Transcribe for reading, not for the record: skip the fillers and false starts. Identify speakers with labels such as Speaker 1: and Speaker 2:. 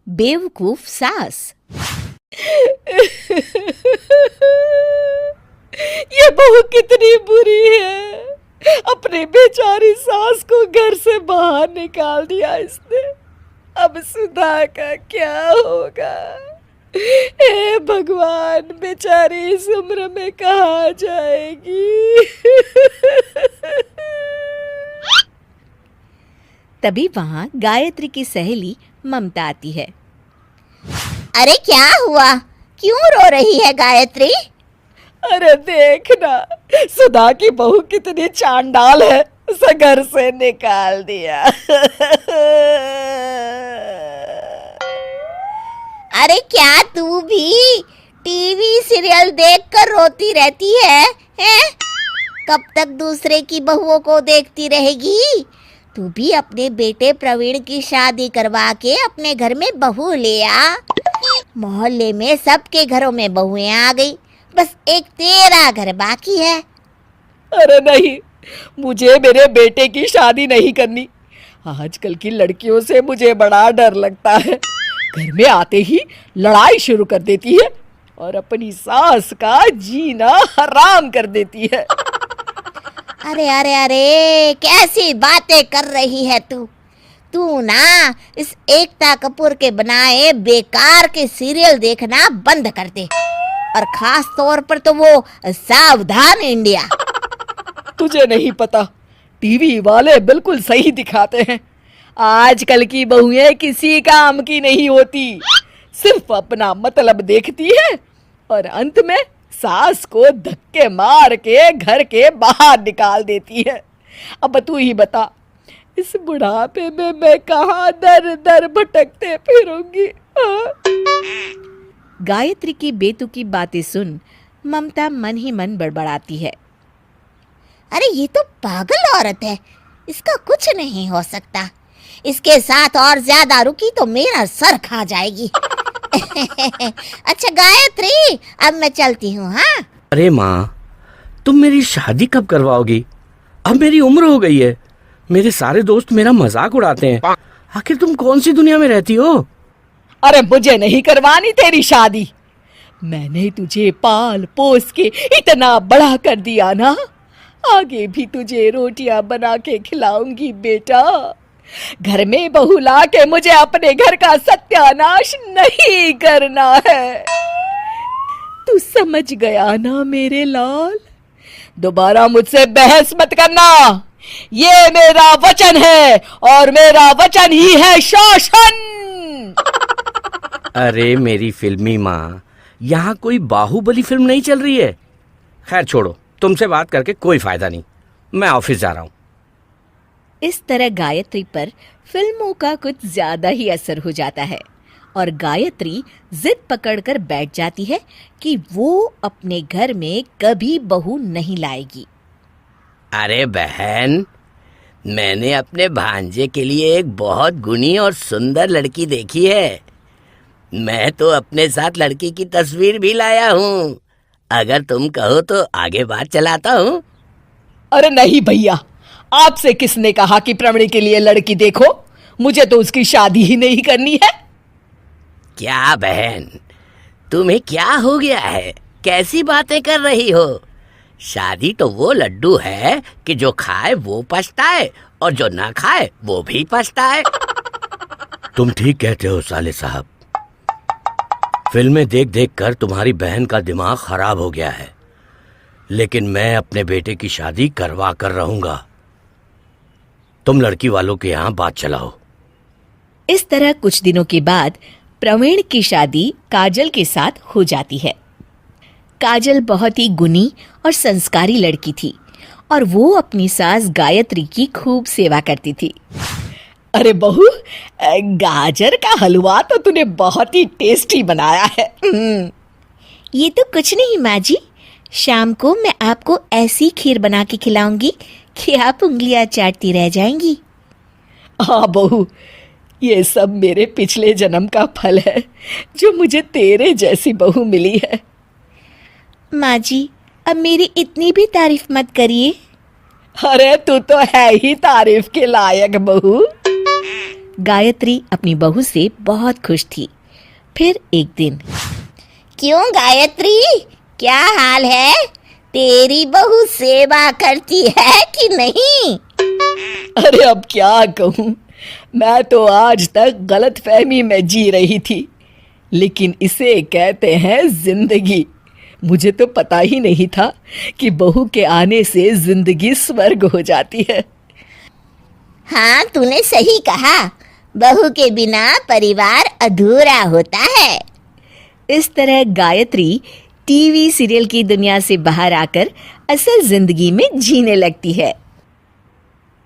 Speaker 1: बेवकूफ सास।
Speaker 2: ये बहू कितनी बुरी है, अपनी बेचारी सास को घर से बाहर निकाल दिया इसने। अब सुधा का क्या होगा? हे भगवान, बेचारी इस उम्र में कहाँ जाएगी?
Speaker 1: तभी वहां गायत्री की सहेली ममता आती है।
Speaker 3: अरे क्या हुआ, क्यों रो रही है गायत्री?
Speaker 2: अरे देखना, सुधा की बहू कितनी चांडाल है, उसे घर से निकाल दिया।
Speaker 3: अरे क्या तू भी टीवी सीरियल देखकर रोती रहती है, हैं? कब तक दूसरे की बहुओं को देखती रहेगी? तू भी अपने बेटे प्रवीण की शादी करवा के अपने घर में बहू ले आ। मोहल्ले में सबके घरों में बहुएं आ गई, बस एक तेरा घर बाकी है।
Speaker 2: अरे नहीं, मुझे मेरे बेटे की शादी नहीं करनी। आजकल की लड़कियों से मुझे बड़ा डर लगता है। घर में आते ही लड़ाई शुरू कर देती है और अपनी सास का जीना हराम कर देती है।
Speaker 3: अरे अरे अरे, कैसी बातें कर रही है तू? तू ना इस एकता कपूर के बनाए बेकार के सीरियल देखना बंद कर दे, और खास तौर पर तो वो सावधान इंडिया।
Speaker 2: तुझे नहीं पता, टीवी वाले बिल्कुल सही दिखाते हैं। आजकल की बहुएं किसी काम की नहीं होती, सिर्फ अपना मतलब देखती है और अंत में सास को धक्के मार के घर के बाहर निकाल देती है। अब तू ही बता, इस बुढ़ापे में मैं कहाँ दर दर भटकते फिरूंगी?
Speaker 1: गायत्री की बेतुकी बातें सुन ममता मन ही मन बड़बड़ाती है।
Speaker 3: अरे ये तो पागल औरत है, इसका कुछ नहीं हो सकता। इसके साथ और ज्यादा रुकी तो मेरा सर खा जाएगी। अच्छा गायत्री, अब मैं चलती हूँ। हाँ
Speaker 4: अरे माँ, तुम मेरी शादी कब करवाओगी? अब मेरी उम्र हो गई है, मेरे सारे दोस्त मेरा मजाक उड़ाते हैं। आखिर तुम कौन सी दुनिया में रहती हो?
Speaker 2: अरे मुझे नहीं करवानी तेरी शादी। मैंने तुझे पाल पोस के इतना बड़ा कर दिया ना, आगे भी तुझे रोटियां बना के खिलाऊंगी बेटा। घर में बहू ला के मुझे अपने घर का सत्यानाश नहीं करना है। तू समझ गया ना मेरे लाल? दोबारा मुझसे बहस मत करना, ये मेरा वचन है और मेरा वचन ही है शासन।
Speaker 4: अरे मेरी फिल्मी माँ, यहाँ कोई बाहुबली फिल्म नहीं चल रही है। खैर छोड़ो, तुमसे बात करके कोई फायदा नहीं, मैं ऑफिस जा रहा हूँ।
Speaker 1: इस तरह गायत्री पर फिल्मों का कुछ ज्यादा ही असर हो जाता है और गायत्री जिद पकड़कर बैठ जाती है कि वो अपने घर में कभी बहू नहीं लाएगी।
Speaker 4: अरे बहन, मैंने अपने भांजे के लिए एक बहुत गुणी और सुंदर लड़की देखी है। मैं तो अपने साथ लड़की की तस्वीर भी लाया हूँ, अगर तुम कहो तो आगे बात चलाता हूँ।
Speaker 2: अरे नहीं भैया, आपसे किसने कहा कि प्रवीण के लिए लड़की देखो? मुझे तो उसकी शादी ही नहीं करनी है।
Speaker 4: क्या बहन, तुम्हें क्या हो गया है? कैसी बातें कर रही हो? शादी तो वो लड्डू है कि जो खाए वो पछताए और जो ना खाए वो भी पछताए। तुम ठीक कहते हो साले साहब, फिल्में देख देख कर तुम्हारी बहन का दिमाग खराब हो गया है, लेकिन मैं अपने बेटे की शादी करवा कर रहूंगा। तुम लड़की वालों के यहाँ बात चलाओ।
Speaker 1: इस तरह कुछ दिनों के बाद प्रवीण की शादी काजल के साथ हो जाती है। काजल बहुत ही गुणी और संस्कारी लड़की थी और वो अपनी सास गायत्री की खूब सेवा करती थी।
Speaker 2: अरे बहू, गाजर का हलवा तो तूने बहुत ही टेस्टी बनाया है।
Speaker 1: ये तो कुछ नहीं माँ जी, शाम को मैं आपको ऐसी खीर बना के खिलाऊंगी कि आप उंगलियां चाटती रह जाएंगी।
Speaker 2: हाँ बहू, ये सब मेरे पिछले जन्म का फल है जो मुझे तेरे जैसी बहू मिली है।
Speaker 1: माँ जी, अब मेरी इतनी भी तारीफ मत करिए।
Speaker 2: अरे तू तो है ही तारीफ के लायक बहू।
Speaker 1: गायत्री अपनी बहू से बहुत खुश थी। फिर एक दिन,
Speaker 3: क्यों गायत्री, क्या हाल है? तेरी बहू सेवा करती है कि नहीं?
Speaker 2: अरे अब क्या कहूँ, मैं तो आज तक गलतफहमी में जी रही थी, लेकिन इसे कहते हैं जिंदगी। मुझे तो पता ही नहीं था कि बहू के आने से जिंदगी स्वर्ग हो जाती है।
Speaker 3: हाँ, तूने सही कहा, बहू के बिना परिवार अधूरा होता है।
Speaker 1: इस तरह गायत्री टीवी सीरियल की दुनिया से बाहर आकर असल जिंदगी में जीने लगती है।